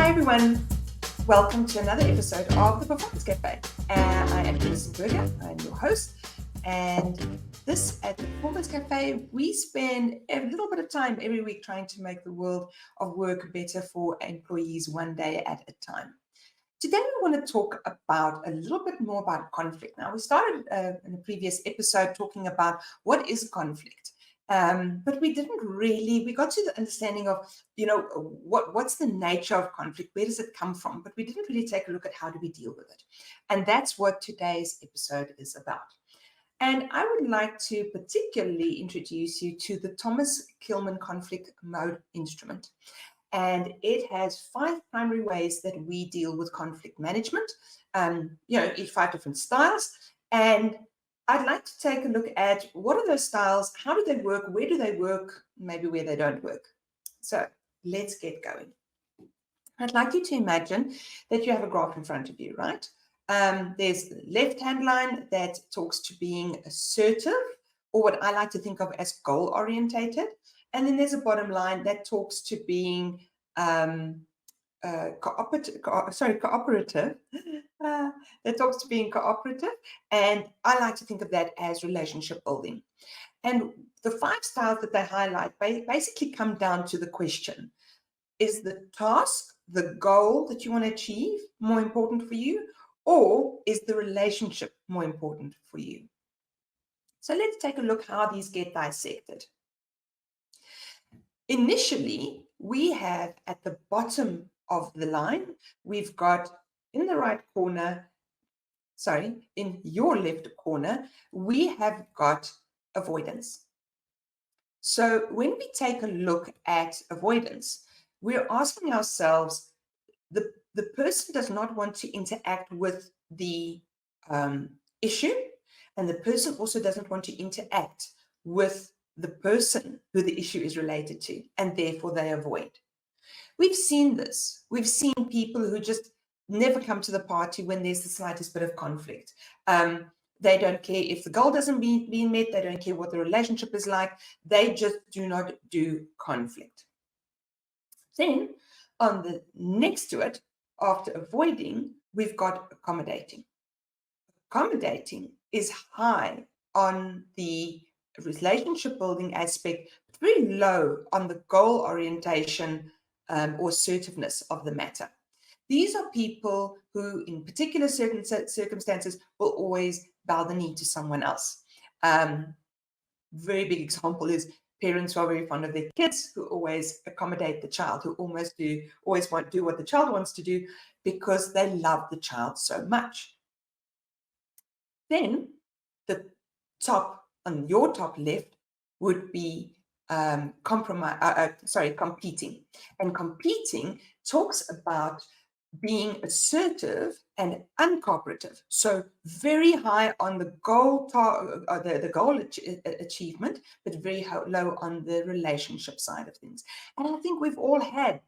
Hi everyone, welcome to another episode of the Performance Cafe. I am Alison Berger, I'm your host, and this at the Performance Cafe, we spend a little bit of time every week trying to make the world of work better for employees one day at a time. Today we want to talk about a little bit more about conflict. Now we started in a previous episode talking about what is conflict. But we got to the understanding of, what's the nature of conflict? Where does it come from? But we didn't really take a look at how do we deal with it. And that's what today's episode is about. And I would like to particularly introduce you to the Thomas Kilmann conflict mode instrument. And it has 5 primary ways that we deal with conflict management, each 5 different styles. And I'd like to take a look at what are those styles, how do they work, where do they work, maybe where they don't work. So let's get going. I'd like you to imagine that you have a graph in front of you, right? There's the left-hand line that talks to being assertive, or what I like to think of as goal-orientated. And then there's a bottom line that talks to being cooperative. That talks to being cooperative. And I like to think of that as relationship building. And the 5 styles that they highlight basically come down to the question: is the task, the goal that you want to achieve more important for you, or is the relationship more important for you? So let's take a look how these get dissected. Initially, we have at the bottom of the line, we've got in the right corner, in your left corner, we have got avoidance. So when we take a look at avoidance, we're asking ourselves, the person does not want to interact with the issue, and the person also doesn't want to interact with the person who the issue is related to, and therefore they avoid. We've seen this. We've seen people who just never come to the party when there's the slightest bit of conflict. They don't care if the goal doesn't being met. They don't care what the relationship is like. They just do not do conflict. Then on the next to it, after avoiding, we've got accommodating. Accommodating is high on the relationship building aspect, but very low on the goal orientation or assertiveness of the matter. These are people who, in particular certain circumstances, will always bow the knee to someone else. Very big example is parents who are very fond of their kids, who always accommodate the child, who always want to do what the child wants to do because they love the child so much. Then the top, on your top left, would be competing. And competing talks about being assertive and uncooperative. So very high on the goal achievement, but very low on the relationship side of things. And I think we've all had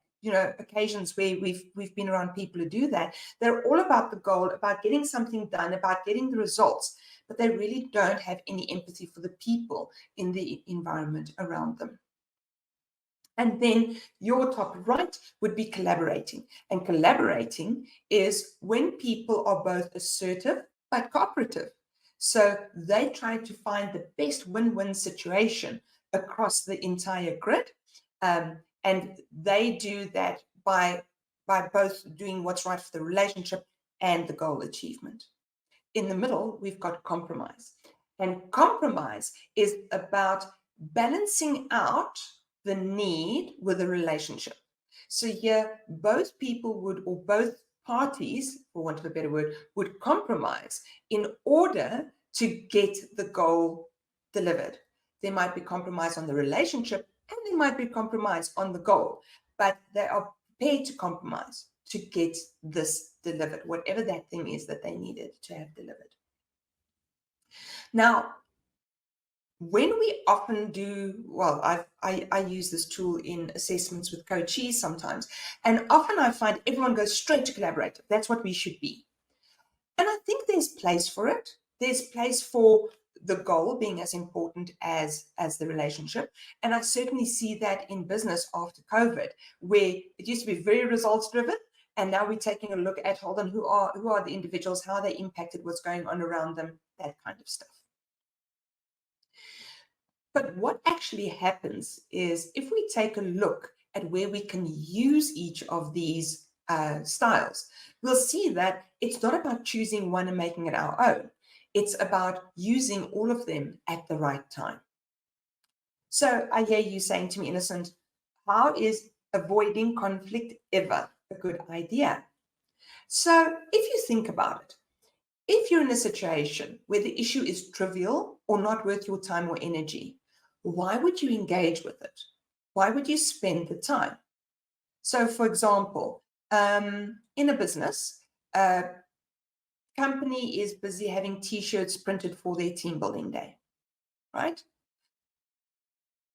occasions where we've been around people who do that. They're all about the goal, about getting something done, about getting the results, but they really don't have any empathy for the people in the environment around them. And then your top right would be collaborating. And collaborating is when people are both assertive but cooperative. So they try to find the best win-win situation across the entire grid. And they do that by both doing what's right for the relationship and the goal achievement. In the middle, we've got compromise. And compromise is about balancing out the need with the relationship. So here, both people or both parties, for want of a better word, would compromise in order to get the goal delivered. There might be compromise on the relationship, and there might be compromise on the goal, but they are prepared to compromise to get this delivered, whatever that thing is that they needed to have delivered. Now, when we often do, I use this tool in assessments with coachees sometimes, and often I find everyone goes straight to collaborative. That's what we should be. And I think there's place for it. There's place for the goal being as important as the relationship. And I certainly see that in business after COVID, where it used to be very results driven, and now we're taking a look at, hold on, who are the individuals, how they impacted, what's going on around them, that kind of stuff. But what actually happens is, if we take a look at where we can use each of these styles, we'll see that it's not about choosing one and making it our own. It's about using all of them at the right time. So I hear you saying to me, Innocent, how is avoiding conflict ever a good idea? So if you think about it, if you're in a situation where the issue is trivial or not worth your time or energy, why would you engage with it? Why would you spend the time? So, for example, in a business, a company is busy having T-shirts printed for their team building day, right?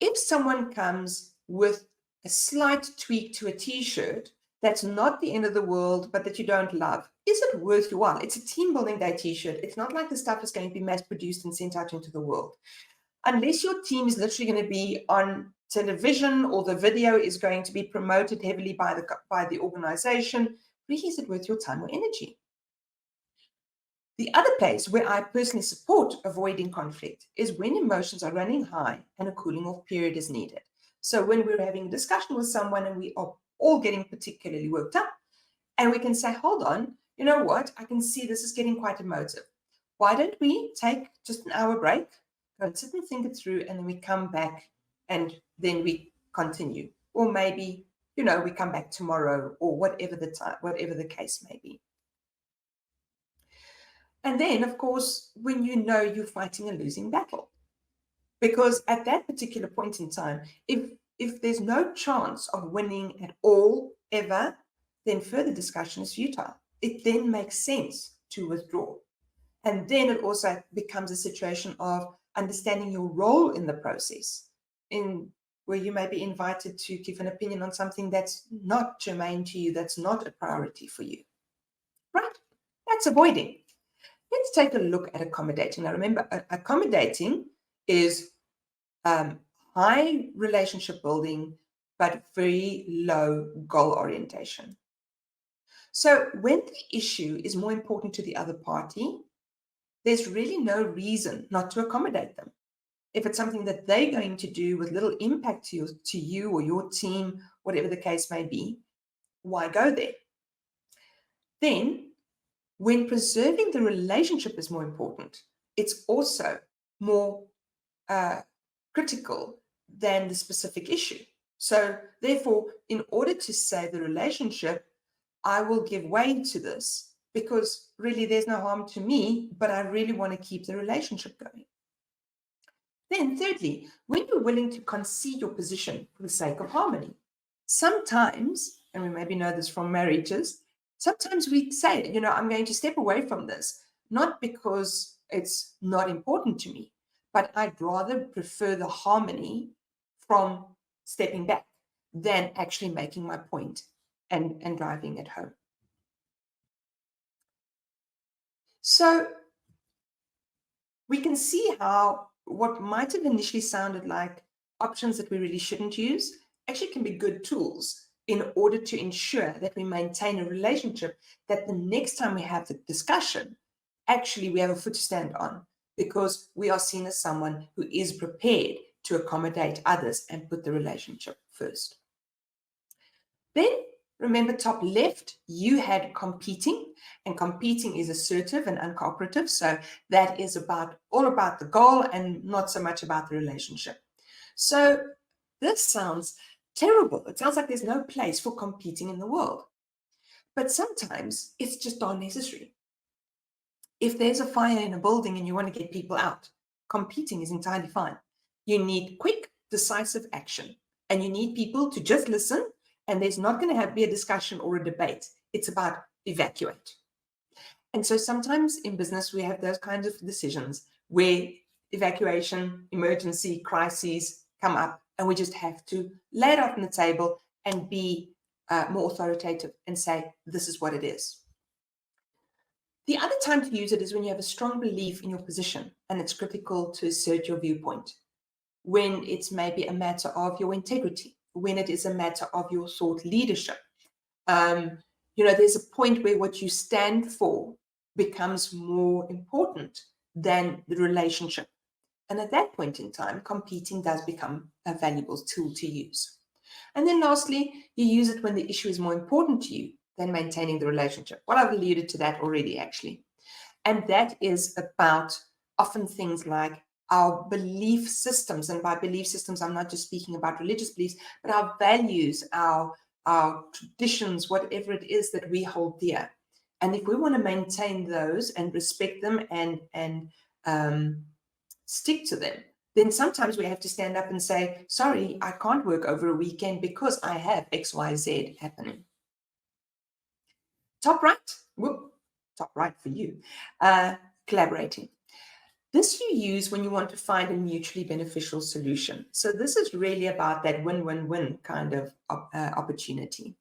If someone comes with a slight tweak to a T-shirt, that's not the end of the world, but that you don't love, is it worth your while? It's a team building day T-shirt. It's not like the stuff is going to be mass produced and sent out into the world. Unless your team is literally going to be on television or the video is going to be promoted heavily by the organization, really, is it worth your time or energy? The other place where I personally support avoiding conflict is when emotions are running high and a cooling off period is needed. So when we're having a discussion with someone and we are all getting particularly worked up, and we can say, hold on, you know what? I can see this is getting quite emotive. Why don't we take just an hour break, go and sit and think it through, and then we come back and then we continue. Or maybe, we come back tomorrow, or whatever the case may be. And then, of course, when you know you're fighting a losing battle, because at that particular point in time, if there's no chance of winning at all, ever, then further discussion is futile. It then makes sense to withdraw. And then it also becomes a situation of understanding your role in the process, where you may be invited to give an opinion on something that's not germane to you, that's not a priority for you. Right? That's avoiding. Let's take a look at accommodating. Now, remember, accommodating is high relationship building, but very low goal orientation. So when the issue is more important to the other party, there's really no reason not to accommodate them. If it's something that they're going to do with little impact to you or your team, whatever the case may be, why go there? Then, when preserving the relationship is more important, it's also more critical than the specific issue. So therefore, in order to save the relationship, I will give way to this, because really there's no harm to me, but I really want to keep the relationship going. Then thirdly, when you're willing to concede your position for the sake of harmony, sometimes, and we maybe know this from marriages, sometimes we say, I'm going to step away from this, not because it's not important to me, but I'd rather prefer the harmony from stepping back than actually making my point and driving it home. So we can see how what might have initially sounded like options that we really shouldn't use actually can be good tools in order to ensure that we maintain a relationship, that the next time we have the discussion, actually we have a foot to stand on, because we are seen as someone who is prepared to accommodate others and put the relationship first. Then remember, top left, you had competing, and competing is assertive and uncooperative. So that is all about the goal and not so much about the relationship. So this sounds terrible. It sounds like there's no place for competing in the world. But sometimes it's just unnecessary. If there's a fire in a building and you want to get people out, competing is entirely fine. You need quick, decisive action, and you need people to just listen. And there's not going to be a discussion or a debate. It's about evacuate. And so sometimes in business, we have those kinds of decisions where evacuation, emergency, crises come up, and we just have to lay it out on the table and be more authoritative and say, this is what it is. The other time to use it is when you have a strong belief in your position and it's critical to assert your viewpoint. When it's maybe a matter of your integrity, when it is a matter of your thought leadership. There's a point where what you stand for becomes more important than the relationship. And at that point in time, competing does become a valuable tool to use. And then lastly, you use it when the issue is more important to you than maintaining the relationship. Well, I've alluded to that already, actually. And that is about often things like our belief systems. And by belief systems, I'm not just speaking about religious beliefs, but our values, our traditions, whatever it is that we hold dear. And if we want to maintain those and respect them and stick to them, then sometimes we have to stand up and say, sorry, I can't work over a weekend because I have XYZ happening. Top right for you, collaborating. This you use when you want to find a mutually beneficial solution. So this is really about that win-win-win kind of opportunity.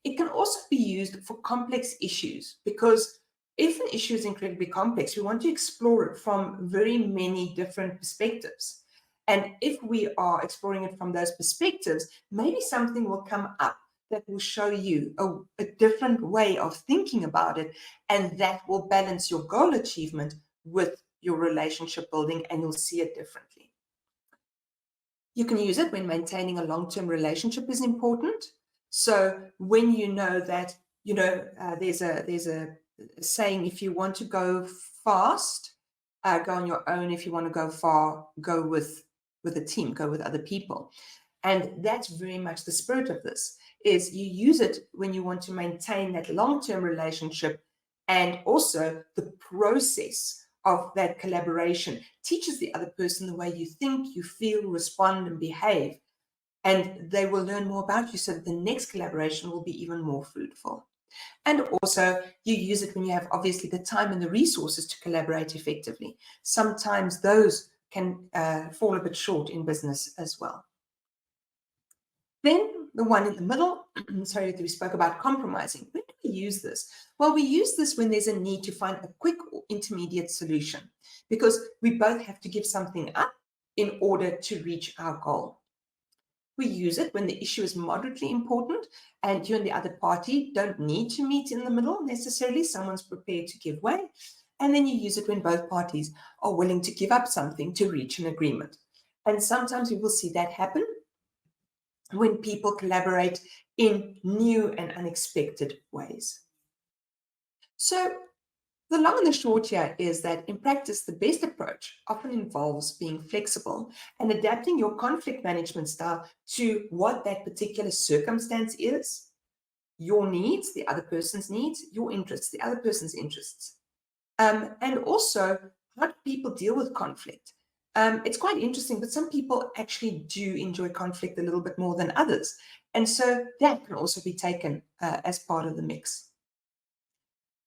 It can also be used for complex issues, because if an issue is incredibly complex, we want to explore it from very many different perspectives. And if we are exploring it from those perspectives, maybe something will come up that will show you a different way of thinking about it, and that will balance your goal achievement with your relationship building, and you'll see it differently. You can use it when maintaining a long-term relationship is important. So when you know that, there's a saying, if you want to go fast, go on your own. If you want to go far, go with a team, go with other people. And that's very much the spirit of this, is you use it when you want to maintain that long-term relationship, and also the process of that collaboration teaches the other person the way you think, you feel, respond, and behave. And they will learn more about you so that the next collaboration will be even more fruitful. And also, you use it when you have obviously the time and the resources to collaborate effectively. Sometimes those can fall a bit short in business as well. Then the one in the middle, sorry, that we spoke about compromising. When do we use this? Well, we use this when there's a need to find a quick or intermediate solution, because we both have to give something up in order to reach our goal. We use it when the issue is moderately important and you and the other party don't need to meet in the middle necessarily. Someone's prepared to give way. And then you use it when both parties are willing to give up something to reach an agreement. And sometimes we will see that happen when people collaborate in new and unexpected ways. So the long and the short here is that in practice, the best approach often involves being flexible and adapting your conflict management style to what that particular circumstance is, your needs, the other person's needs, your interests, the other person's interests. And also, how do people deal with conflict? It's quite interesting, but some people actually do enjoy conflict a little bit more than others. And so that can also be taken as part of the mix.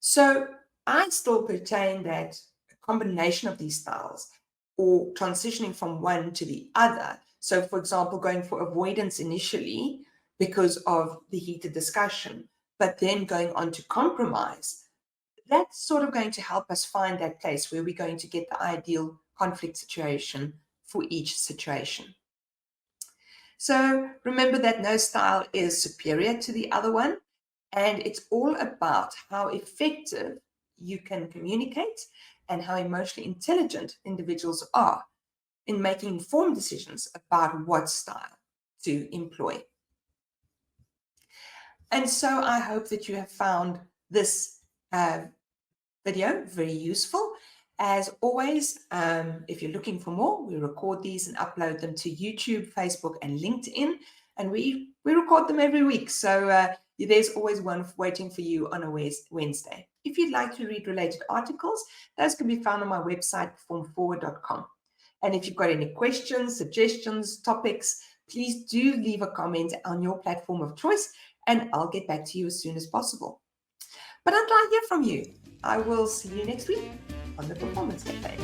So I still pertain that a combination of these styles, or transitioning from one to the other. So, for example, going for avoidance initially because of the heated discussion, but then going on to compromise, that's sort of going to help us find that place where we're going to get the ideal conflict situation for each situation. So remember that no style is superior to the other one, and it's all about how effective you can communicate and how emotionally intelligent individuals are in making informed decisions about what style to employ. And so I hope that you have found this video very useful. As always, if you're looking for more, we record these and upload them to YouTube, Facebook, and LinkedIn, and we record them every week. So there's always one waiting for you on a Wednesday. If you'd like to read related articles, those can be found on my website, performforward.com. And if you've got any questions, suggestions, topics, please do leave a comment on your platform of choice, and I'll get back to you as soon as possible. But until I hear from you, I will see you next week on the Performance Cafe.